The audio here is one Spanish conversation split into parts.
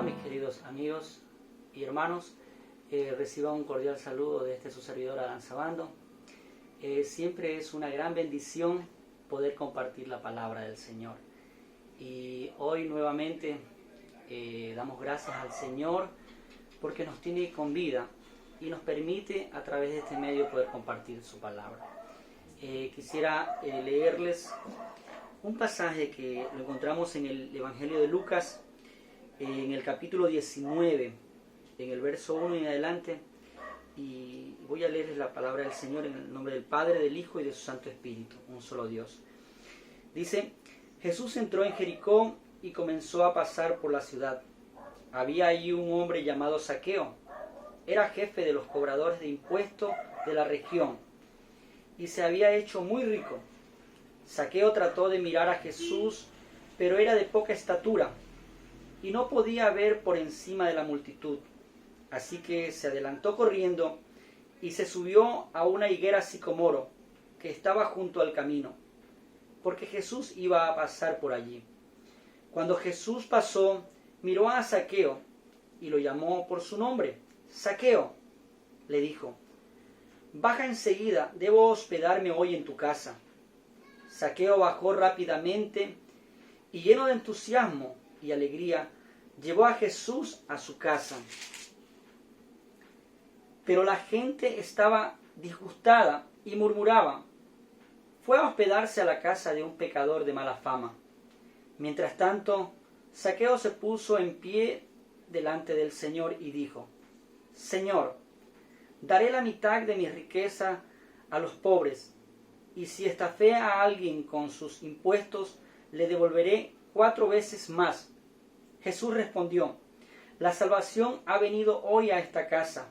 mis queridos amigos y hermanos. Reciba un cordial saludo de su servidor Adán Sabando. Siempre es una gran bendición poder compartir la palabra del Señor. Y hoy nuevamente damos gracias al Señor porque nos tiene con vida y nos permite a través de este medio poder compartir su palabra. Quisiera leerles un pasaje que lo encontramos en el Evangelio de Lucas, en el capítulo 19, en el verso 1 en adelante, y voy a leerles la palabra del Señor en el nombre del Padre, del Hijo y de su Santo Espíritu, un solo Dios. Dice: Jesús entró en Jericó y comenzó a pasar por la ciudad. Había allí un hombre llamado Zaqueo. Era jefe de los cobradores de impuestos de la región y se había hecho muy rico. Zaqueo trató de mirar a Jesús, pero era de poca estatura y no podía ver por encima de la multitud. Así que se adelantó corriendo y se subió a una higuera sicomoro que estaba junto al camino, porque Jesús iba a pasar por allí. Cuando Jesús pasó, miró a Zaqueo y lo llamó por su nombre. Zaqueo, le dijo, baja enseguida, debo hospedarme hoy en tu casa. Zaqueo bajó rápidamente y lleno de entusiasmo y alegría, llevó a Jesús a su casa. Pero la gente estaba disgustada y murmuraba. Fue a hospedarse a la casa de un pecador de mala fama. Mientras tanto, Zaqueo se puso en pie delante del Señor y dijo: Señor, daré la mitad de mi riqueza a los pobres, y si estafé a alguien con sus impuestos, le devolveré 4 veces más. Jesús respondió: la salvación ha venido hoy a esta casa,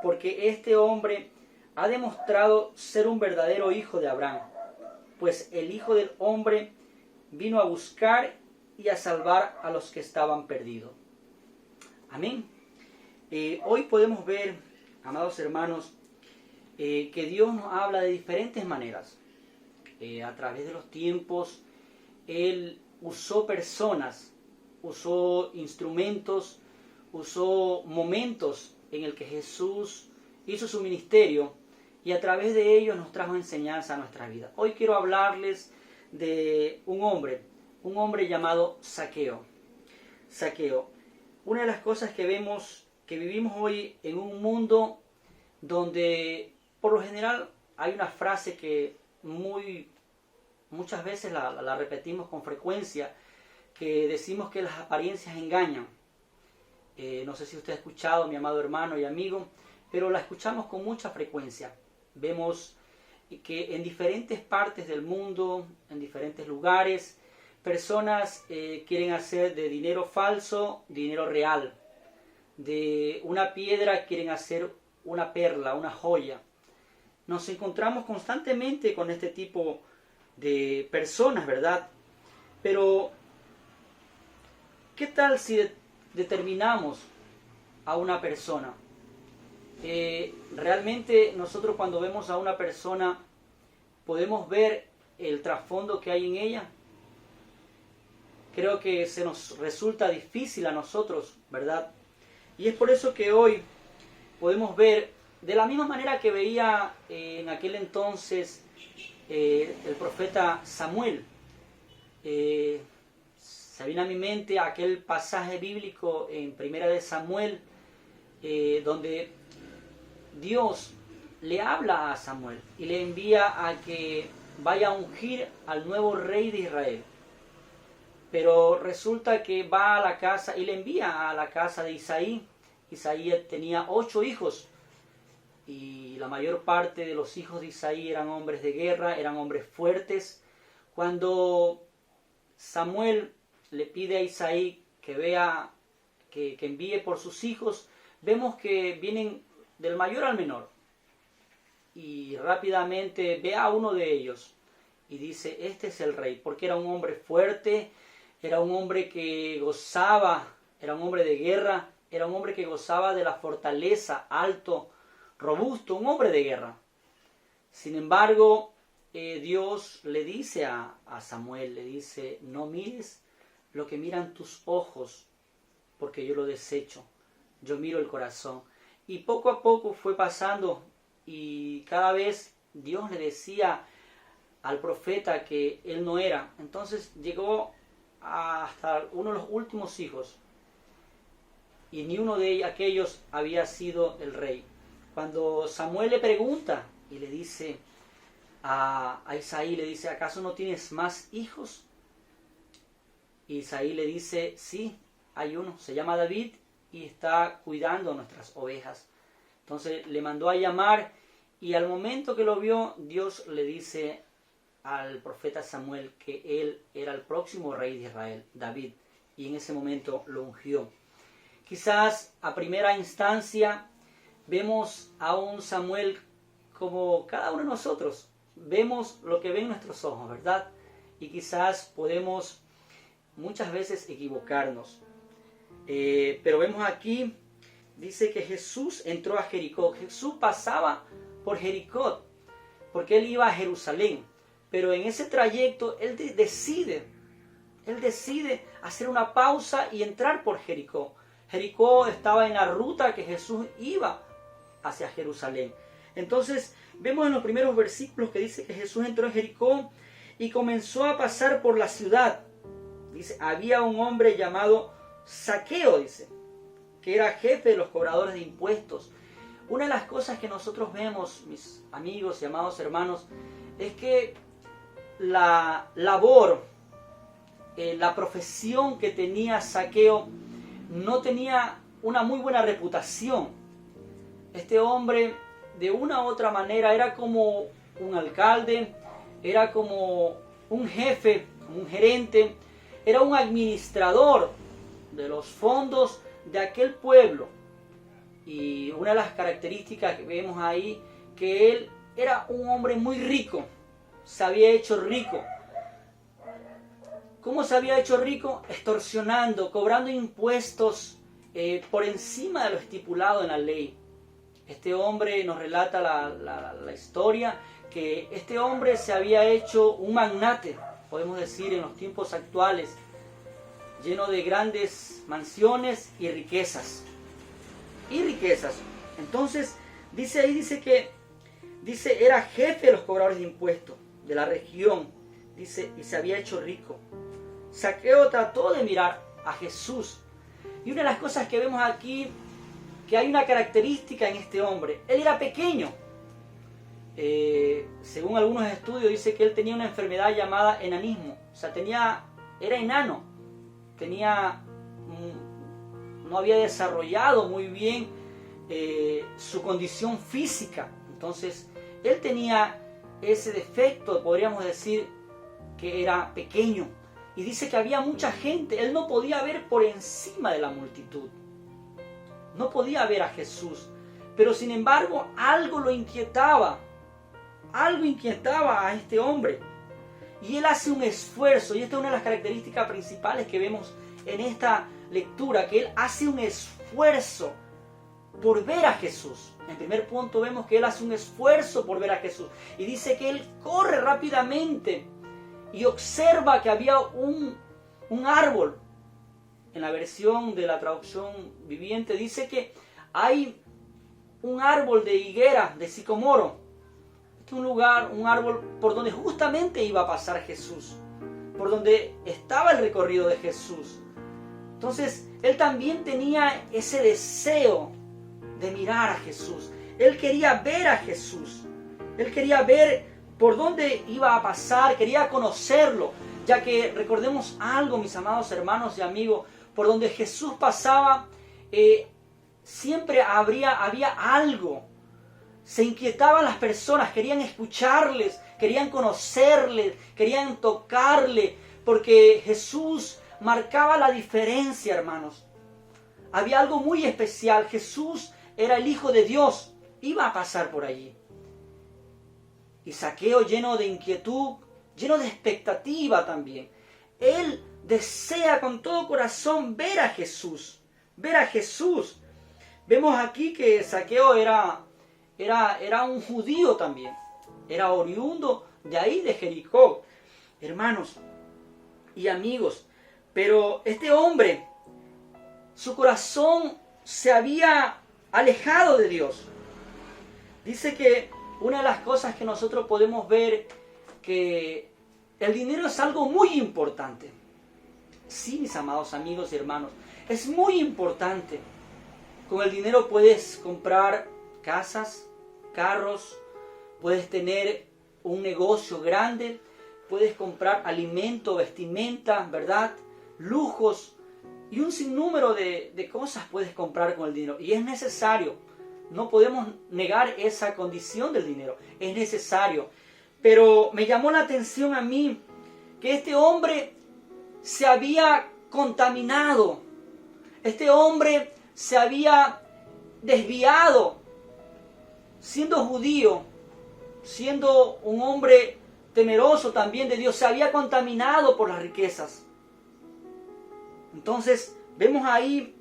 porque este hombre ha demostrado ser un verdadero hijo de Abraham, pues el Hijo del Hombre vino a buscar y a salvar a los que estaban perdidos. Amén. Hoy podemos ver, amados hermanos, que Dios nos habla de diferentes maneras. A través de los tiempos, Él usó personas, usó instrumentos, usó momentos en el que Jesús hizo su ministerio y a través de ellos nos trajo enseñanza a nuestra vida. Hoy quiero hablarles de un hombre llamado Zaqueo. Zaqueo. Una de las cosas que vemos, que vivimos hoy en un mundo donde por lo general hay una frase que muchas veces la repetimos con frecuencia, que decimos que las apariencias engañan. No sé si usted ha escuchado, mi amado hermano y amigo, pero la escuchamos con mucha frecuencia. Vemos que en diferentes partes del mundo, en diferentes lugares, personas quieren hacer de dinero falso dinero real. De una piedra quieren hacer una perla, una joya. Nos encontramos constantemente con este tipo de personas, ¿verdad? Pero, ¿qué tal si determinamos a una persona? Realmente nosotros cuando vemos a una persona podemos ver el trasfondo que hay en ella. Creo que se nos resulta difícil a nosotros, ¿verdad? Y es por eso que hoy podemos ver, de la misma manera que veía en aquel entonces el profeta Samuel. Se viene a mi mente aquel pasaje bíblico en Primera de Samuel, donde Dios le habla a Samuel y le envía a que vaya a ungir al nuevo rey de Israel. Pero resulta que va a la casa y le envía a la casa de Isaí. Isaí tenía 8 hijos y la mayor parte de los hijos de Isaí eran hombres de guerra, eran hombres fuertes. Cuando Samuel le pide a Isaí que envíe por sus hijos, vemos que vienen del mayor al menor. Y rápidamente ve a uno de ellos y dice: este es el rey, porque era un hombre fuerte, era un hombre que gozaba, era un hombre de guerra, era un hombre que gozaba de la fortaleza, alto, robusto, un hombre de guerra. Sin embargo, Dios le dice a Samuel, le dice: no mires lo que miran tus ojos, porque yo lo desecho. Yo miro el corazón. Y poco a poco fue pasando y cada vez Dios le decía al profeta que él no era. Entonces llegó hasta uno de los últimos hijos y ni uno de aquellos había sido el rey. Cuando Samuel le pregunta y le dice a Isaí, le dice, ¿acaso no tienes más hijos? Y Isaí le dice, sí, hay uno, se llama David y está cuidando nuestras ovejas. Entonces le mandó a llamar y al momento que lo vio, Dios le dice al profeta Samuel que él era el próximo rey de Israel, David, y en ese momento lo ungió. Quizás a primera instancia vemos a un Samuel como cada uno de nosotros, vemos lo que ven nuestros ojos, ¿verdad? Y quizás podemos muchas veces equivocarnos. Pero vemos aquí, dice que Jesús entró a Jericó. Jesús pasaba por Jericó porque él iba a Jerusalén. Pero en ese trayecto él decide hacer una pausa y entrar por Jericó. Jericó estaba en la ruta que Jesús iba hacia Jerusalén. Entonces vemos en los primeros versículos que dice que Jesús entró en Jericó y comenzó a pasar por la ciudad. Dice, había un hombre llamado Zaqueo, dice, que era jefe de los cobradores de impuestos. Una de las cosas que nosotros vemos, mis amigos y amados hermanos, es que la labor, la profesión que tenía Zaqueo no tenía una muy buena reputación. Este hombre, de una u otra manera, era como un alcalde, era como un jefe, un gerente, era un administrador de los fondos de aquel pueblo. Y una de las características que vemos ahí, que él era un hombre muy rico, se había hecho rico. ¿Cómo se había hecho rico? Extorsionando, cobrando impuestos por encima de lo estipulado en la ley. Este hombre nos relata la historia, que este hombre se había hecho un magnate, podemos decir en los tiempos actuales, lleno de grandes mansiones y riquezas. Entonces, dice que era jefe de los cobradores de impuestos de la región, dice, y se había hecho rico. Zaqueo trató de mirar a Jesús. Y una de las cosas que vemos aquí, que hay una característica en este hombre. Él era pequeño. Según algunos estudios, dice que él tenía una enfermedad llamada enanismo. O sea, era enano. No había desarrollado muy bien su condición física. Entonces, él tenía ese defecto, podríamos decir, que era pequeño. Y dice que había mucha gente. Él no podía ver por encima de la multitud. No podía ver a Jesús. Pero sin embargo, algo lo inquietaba. Algo inquietaba a este hombre. Y él hace un esfuerzo. Y esta es una de las características principales que vemos en esta lectura. Que él hace un esfuerzo por ver a Jesús. En primer punto vemos que él hace un esfuerzo por ver a Jesús. Y dice que él corre rápidamente. Y observa que había un árbol. En la versión de la traducción viviente dice que hay un árbol de higuera, de sicomoro. Este es un árbol por donde justamente iba a pasar Jesús. Por donde estaba el recorrido de Jesús. Entonces, él también tenía ese deseo de mirar a Jesús. Él quería ver a Jesús. Él quería ver por dónde iba a pasar, quería conocerlo, ya que recordemos algo, mis amados hermanos y amigos, por donde Jesús pasaba, siempre había algo. Se inquietaban las personas, querían escucharles, querían conocerles, querían tocarle, porque Jesús marcaba la diferencia, hermanos. Había algo muy especial. Jesús era el Hijo de Dios, iba a pasar por allí. Y Zaqueo, lleno de inquietud, lleno de expectativa también. Él desea con todo corazón ver a Jesús. Ver a Jesús. Vemos aquí que Zaqueo era un judío también. Era oriundo de ahí, de Jericó. Hermanos y amigos. Pero este hombre, Su corazón se había alejado de Dios. Dice que una de las cosas que nosotros podemos ver, que el dinero es algo muy importante. Sí, mis amados amigos y hermanos, es muy importante. Con el dinero puedes comprar casas, carros, puedes tener un negocio grande, puedes comprar alimento, vestimenta, ¿verdad? Lujos y un sinnúmero de cosas puedes comprar con el dinero. Y es necesario, no podemos negar esa condición del dinero, es necesario. Pero me llamó la atención a mí que este hombre se había contaminado. Este hombre se había desviado, siendo judío, siendo un hombre temeroso también de Dios, se había contaminado por las riquezas. Entonces vemos ahí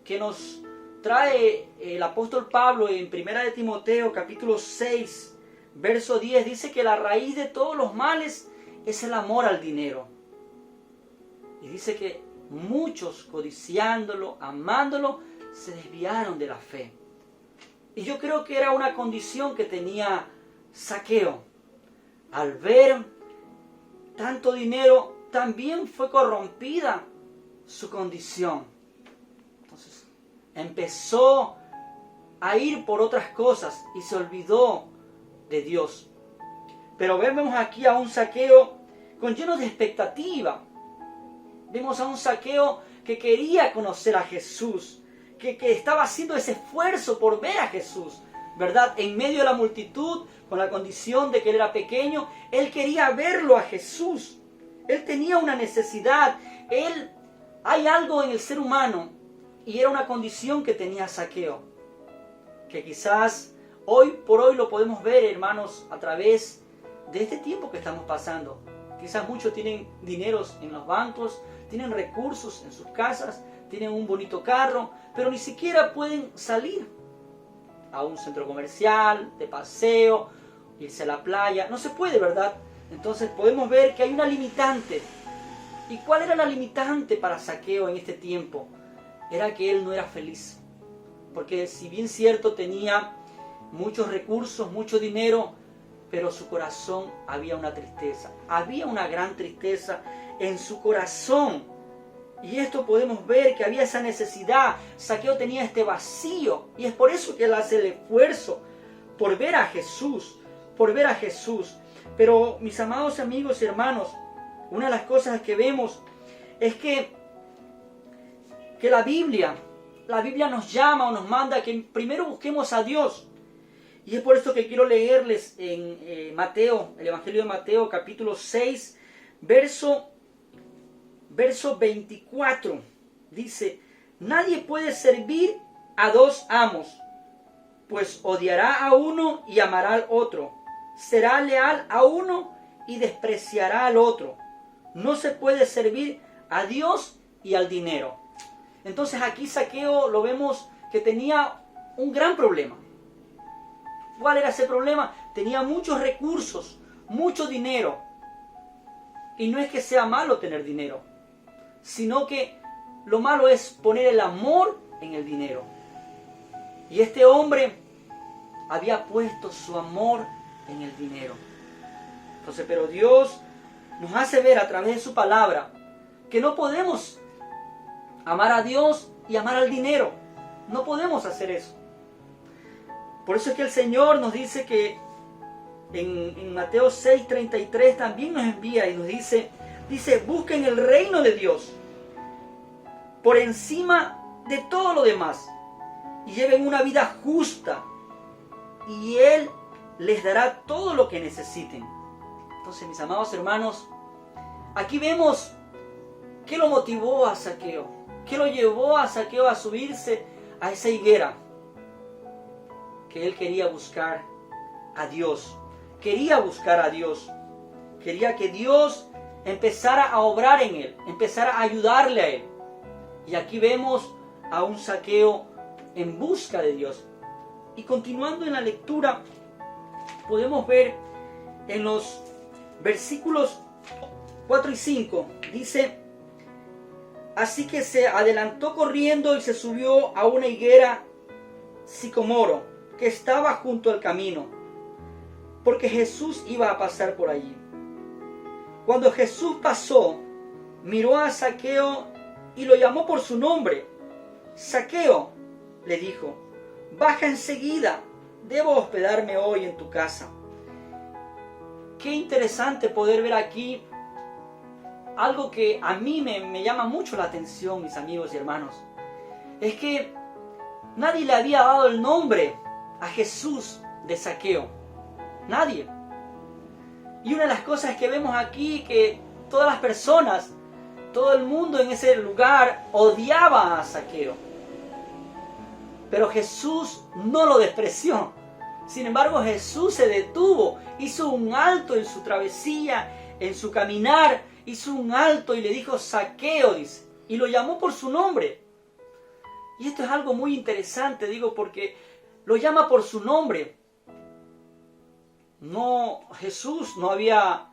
que nos trae el apóstol Pablo en 1 de Timoteo capítulo 6, verso 10, dice que la raíz de todos los males es el amor al dinero. Y dice que muchos, codiciándolo, amándolo, se desviaron de la fe. Y yo creo que era una condición que tenía Zaqueo. Al ver tanto dinero, también fue corrompida su condición. Entonces, empezó a ir por otras cosas y se olvidó de Dios. Pero vemos aquí a un Zaqueo con lleno de expectativa. Vemos a un Zaqueo que quería conocer a Jesús, que estaba haciendo ese esfuerzo por ver a Jesús, ¿verdad? En medio de la multitud, con la condición de que él era pequeño, él quería verlo a Jesús. Él tenía una necesidad. Hay algo en el ser humano, y era una condición que tenía Zaqueo, que quizás hoy por hoy lo podemos ver, hermanos, a través de este tiempo que estamos pasando. Quizás muchos tienen dineros en los bancos, tienen recursos en sus casas, tienen un bonito carro, pero ni siquiera pueden salir a un centro comercial, de paseo, irse a la playa. No se puede, ¿verdad? Entonces podemos ver que hay una limitante. ¿Y cuál era la limitante para Zaqueo en este tiempo? Era que él no era feliz. Porque si bien cierto tenía muchos recursos, mucho dinero, pero su corazón había una tristeza. Había una gran tristeza en su corazón. Y esto podemos ver que había esa necesidad. Zaqueo tenía este vacío. Y es por eso que él hace el esfuerzo por ver a Jesús. Por ver a Jesús. Pero mis amados amigos y hermanos, una de las cosas que vemos es que la Biblia nos llama o nos manda que primero busquemos a Dios. Y es por esto que quiero leerles en Mateo, el Evangelio de Mateo, capítulo 6, verso 24. Dice: nadie puede servir a dos amos, pues odiará a uno y amará al otro. Será leal a uno y despreciará al otro. No se puede servir a Dios y al dinero. Entonces aquí Zaqueo lo vemos que tenía un gran problema. ¿Cuál era ese problema? Tenía muchos recursos, mucho dinero. Y no es que sea malo tener dinero, sino que lo malo es poner el amor en el dinero. Y este hombre había puesto su amor en el dinero. Entonces, pero Dios nos hace ver a través de su palabra que no podemos amar a Dios y amar al dinero. No podemos hacer eso. Por eso es que el Señor nos dice que en Mateo 6:33 también nos envía y nos dice, busquen el reino de Dios por encima de todo lo demás y lleven una vida justa y Él les dará todo lo que necesiten. Entonces, mis amados hermanos, aquí vemos qué lo motivó a Zaqueo, qué lo llevó a Zaqueo a subirse a esa higuera. Que él quería buscar a Dios, quería que Dios empezara a obrar en él, empezara a ayudarle a él. Y aquí vemos a un Zaqueo en busca de Dios. Y continuando en la lectura, podemos ver en los versículos 4 y 5, dice: Así que se adelantó corriendo y se subió a una higuera sicomoro que estaba junto al camino, porque Jesús iba a pasar por allí. Cuando Jesús pasó, miró a Zaqueo y lo llamó por su nombre. Zaqueo, le dijo, baja enseguida, debo hospedarme hoy en tu casa. Qué interesante poder ver aquí algo que a mí me llama mucho la atención, mis amigos y hermanos. Es que nadie le había dado el nombre a Jesús de Zaqueo. Nadie. Y una de las cosas que vemos aquí, que todas las personas, todo el mundo en ese lugar odiaba a Zaqueo. Pero Jesús no lo despreció. Sin embargo, Jesús se detuvo, hizo un alto en su travesía, en su caminar, hizo un alto y le dijo Zaqueo, dice, y lo llamó por su nombre. Y esto es algo muy interesante, digo, porque lo llama por su nombre. No, Jesús no se había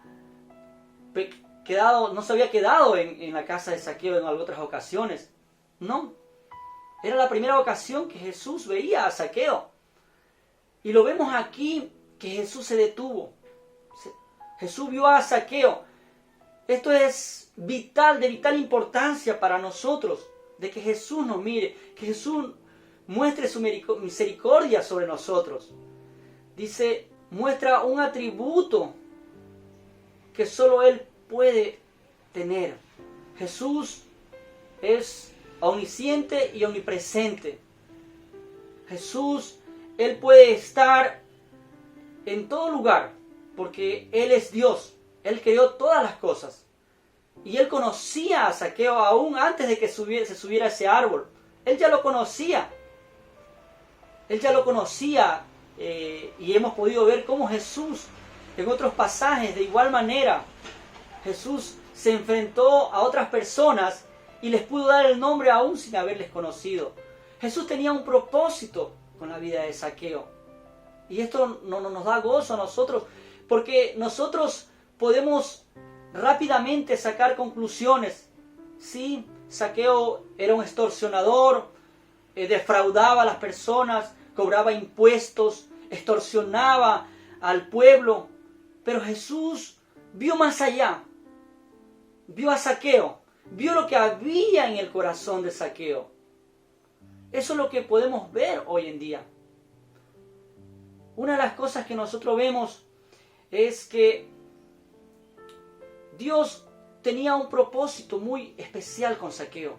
quedado en la casa de Zaqueo en otras ocasiones. No, era la primera ocasión que Jesús veía a Zaqueo. Y lo vemos aquí que Jesús se detuvo. Jesús vio a Zaqueo. Esto es vital, de vital importancia para nosotros, de que Jesús nos mire, que Jesús muestre su misericordia sobre nosotros. Dice, muestra un atributo que solo Él puede tener. Jesús es omnisciente y omnipresente. Jesús, Él puede estar en todo lugar, porque Él es Dios. Él creó todas las cosas. Y Él conocía a Zaqueo aún antes de que se subiera a ese árbol. Él ya lo conocía. Él ya lo conocía. Y hemos podido ver cómo Jesús, en otros pasajes, de igual manera, Jesús se enfrentó a otras personas y les pudo dar el nombre aún sin haberles conocido. Jesús tenía un propósito con la vida de Zaqueo. Y esto nos da gozo a nosotros, porque nosotros podemos rápidamente sacar conclusiones. Sí, Zaqueo era un extorsionador, defraudaba a las personas, cobraba impuestos, extorsionaba al pueblo. Pero Jesús vio más allá. Vio a Zaqueo, vio lo que había en el corazón de Zaqueo. Eso es lo que podemos ver hoy en día. Una de las cosas que nosotros vemos es que Dios tenía un propósito muy especial con Zaqueo.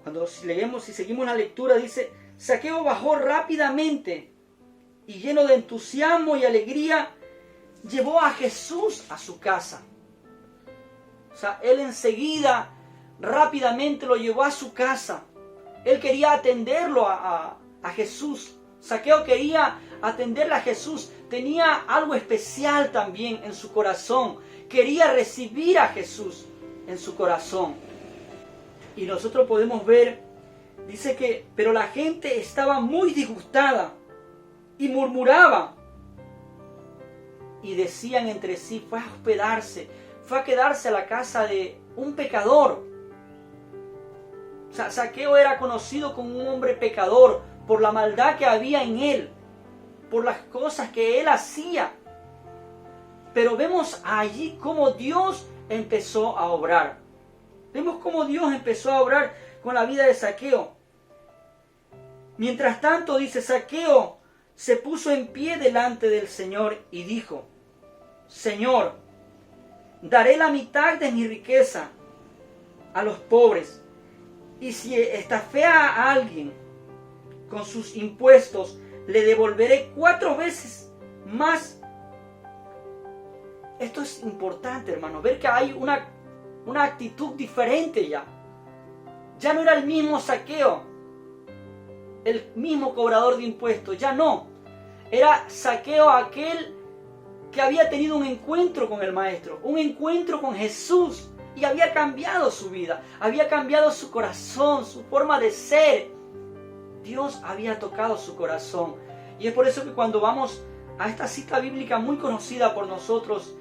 Cuando leemos y seguimos la lectura, dice, Zaqueo bajó rápidamente y lleno de entusiasmo y alegría, llevó a Jesús a su casa. O sea, él enseguida, rápidamente lo llevó a su casa. Él quería atenderlo a Jesús. Zaqueo quería atenderle a Jesús. Tenía algo especial también en su corazón. Quería recibir a Jesús en su corazón. Y nosotros podemos ver, dice que, pero la gente estaba muy disgustada y murmuraba. Y decían entre sí, fue a quedarse a la casa de un pecador. O sea, Zaqueo era conocido como un hombre pecador por la maldad que había en él, por las cosas que él hacía. Pero vemos allí cómo Dios empezó a obrar. Vemos cómo Dios empezó a obrar con la vida de Zaqueo. Mientras tanto, dice, Zaqueo se puso en pie delante del Señor y dijo, Señor, daré la mitad de mi riqueza a los pobres, y si estafea a alguien con sus impuestos, le devolveré 4 veces más. Esto es importante, hermano, ver que hay una actitud diferente ya. Ya no era el mismo Zaqueo, el mismo cobrador de impuestos, ya no. Era Zaqueo aquel que había tenido un encuentro con el Maestro, un encuentro con Jesús, y había cambiado su vida, había cambiado su corazón, su forma de ser. Dios había tocado su corazón. Y es por eso que cuando vamos a esta cita bíblica muy conocida por nosotros,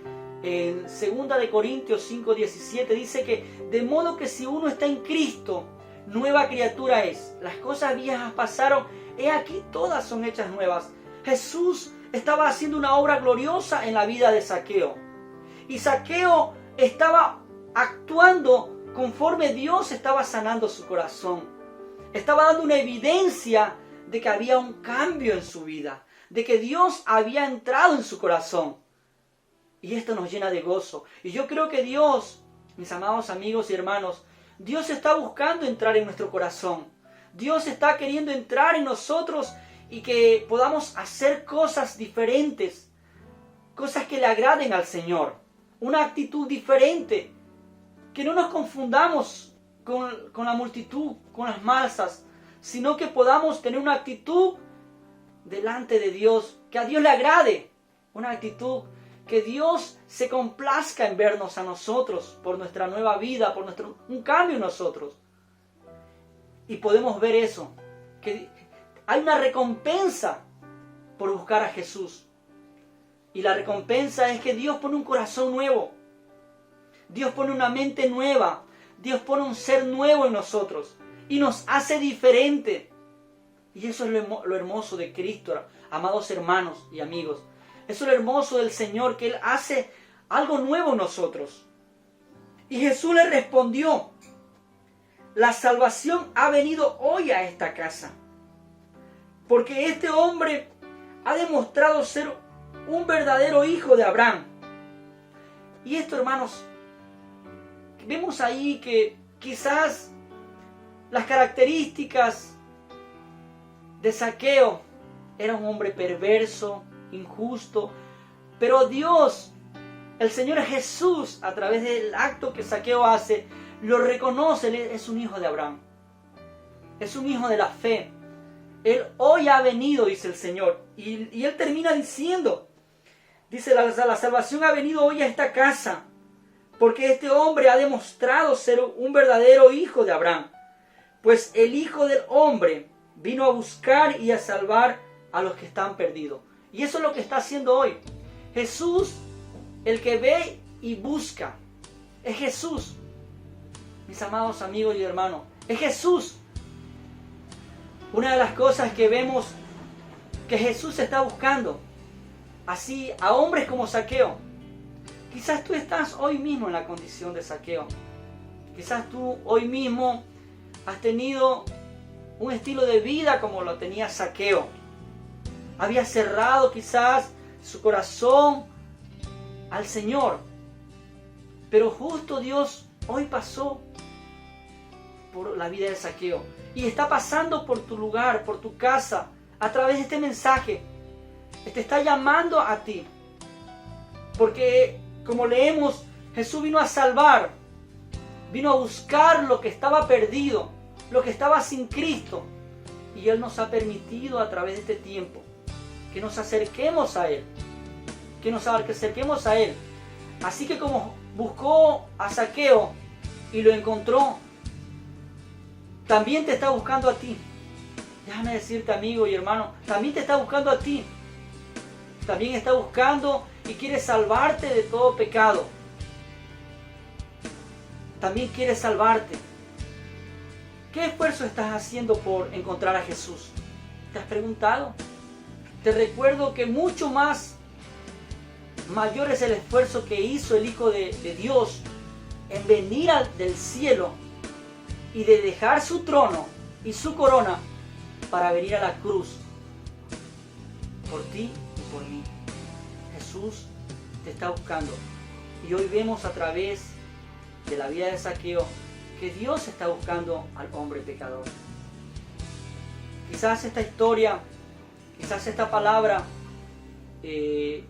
En 2 de Corintios 5:17 dice que de modo que si uno está en Cristo, nueva criatura es. Las cosas viejas pasaron, he aquí todas son hechas nuevas. Jesús estaba haciendo una obra gloriosa en la vida de Zaqueo. Y Zaqueo estaba actuando conforme Dios estaba sanando su corazón. Estaba dando una evidencia de que había un cambio en su vida, de que Dios había entrado en su corazón. Y esto nos llena de gozo. Y yo creo que Dios, mis amados amigos y hermanos, Dios está buscando entrar en nuestro corazón. Dios está queriendo entrar en nosotros y que podamos hacer cosas diferentes, cosas que le agraden al Señor, una actitud diferente, que no nos confundamos con la multitud, con las masas, sino que podamos tener una actitud delante de Dios, que a Dios le agrade, una actitud que Dios se complazca en vernos a nosotros por nuestra nueva vida, por un cambio en nosotros. Y podemos ver eso, que hay una recompensa por buscar a Jesús. Y la recompensa es que Dios pone un corazón nuevo. Dios pone una mente nueva. Dios pone un ser nuevo en nosotros. Y nos hace diferente. Y eso es lo hermoso de Cristo, amados hermanos y amigos. Eso es lo hermoso del Señor, que Él hace algo nuevo en nosotros. Y Jesús le respondió: la salvación ha venido hoy a esta casa, porque este hombre ha demostrado ser un verdadero hijo de Abraham. Y esto, hermanos, vemos ahí que quizás las características de Zaqueo: era un hombre perverso, injusto, pero Dios, el Señor Jesús, a través del acto que Zaqueo hace, lo reconoce. Él es un hijo de Abraham, es un hijo de la fe. Él hoy ha venido, dice el Señor, y Él termina diciendo, dice, la salvación ha venido hoy a esta casa, porque este hombre ha demostrado ser un verdadero hijo de Abraham, pues el Hijo del Hombre vino a buscar y a salvar a los que están perdidos. Y eso es lo que está haciendo hoy Jesús. El que ve y busca es Jesús, mis amados amigos y hermanos, es Jesús. Una de las cosas que vemos que Jesús está buscando, así a hombres como Zaqueo. Quizás tú estás hoy mismo en la condición de Zaqueo. Quizás tú hoy mismo has tenido un estilo de vida como lo tenía Zaqueo. Había cerrado quizás su corazón al Señor. Pero justo Dios hoy pasó por la vida de Zaqueo y está pasando por tu lugar, por tu casa, a través de este mensaje. Te está llamando a ti. Porque, como leemos, Jesús vino a salvar, vino a buscar lo que estaba perdido, lo que estaba sin Cristo. Y Él nos ha permitido a través de este tiempo que nos acerquemos a Él, que nos acerquemos a Él. Así que como buscó a Zaqueo y lo encontró, también te está buscando a ti. Déjame decirte, amigo y hermano, también te está buscando a ti. También está buscando y quiere salvarte de todo pecado. También quiere salvarte. ¿Qué esfuerzo estás haciendo por encontrar a Jesús? ¿Te has preguntado? Te recuerdo que mucho mayor es el esfuerzo que hizo el Hijo de Dios en venir del cielo y de dejar su trono y su corona para venir a la cruz por ti y por mí. Jesús te está buscando. Y hoy vemos a través de la vida de Zaqueo que Dios está buscando al hombre pecador. Quizás esta historia, quizás esta palabra llene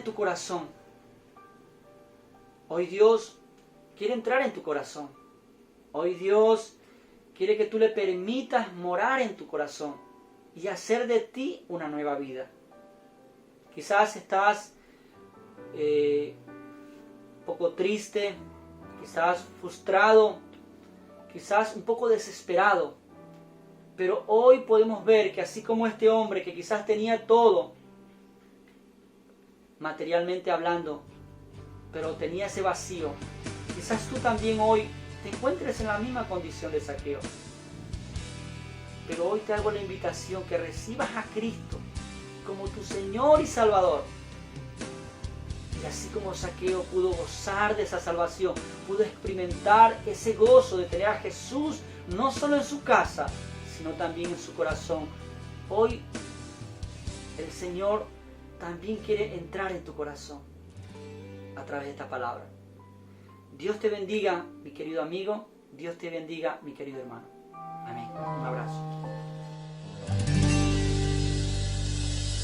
tu corazón. Hoy Dios quiere entrar en tu corazón. Hoy Dios quiere que tú le permitas morar en tu corazón y hacer de ti una nueva vida. Quizás estás un poco triste, quizás frustrado, quizás un poco desesperado. Pero hoy podemos ver que así como este hombre que quizás tenía todo, materialmente hablando, pero tenía ese vacío. Quizás tú también hoy te encuentres en la misma condición de Zaqueo. Pero hoy te hago la invitación que recibas a Cristo como tu Señor y Salvador. Y así como Zaqueo pudo gozar de esa salvación, pudo experimentar ese gozo de tener a Jesús no solo en su casa, sino también en su corazón. Hoy el Señor también quiere entrar en tu corazón a través de esta palabra. Dios te bendiga, mi querido amigo. Dios te bendiga, mi querido hermano. Amén. Un abrazo.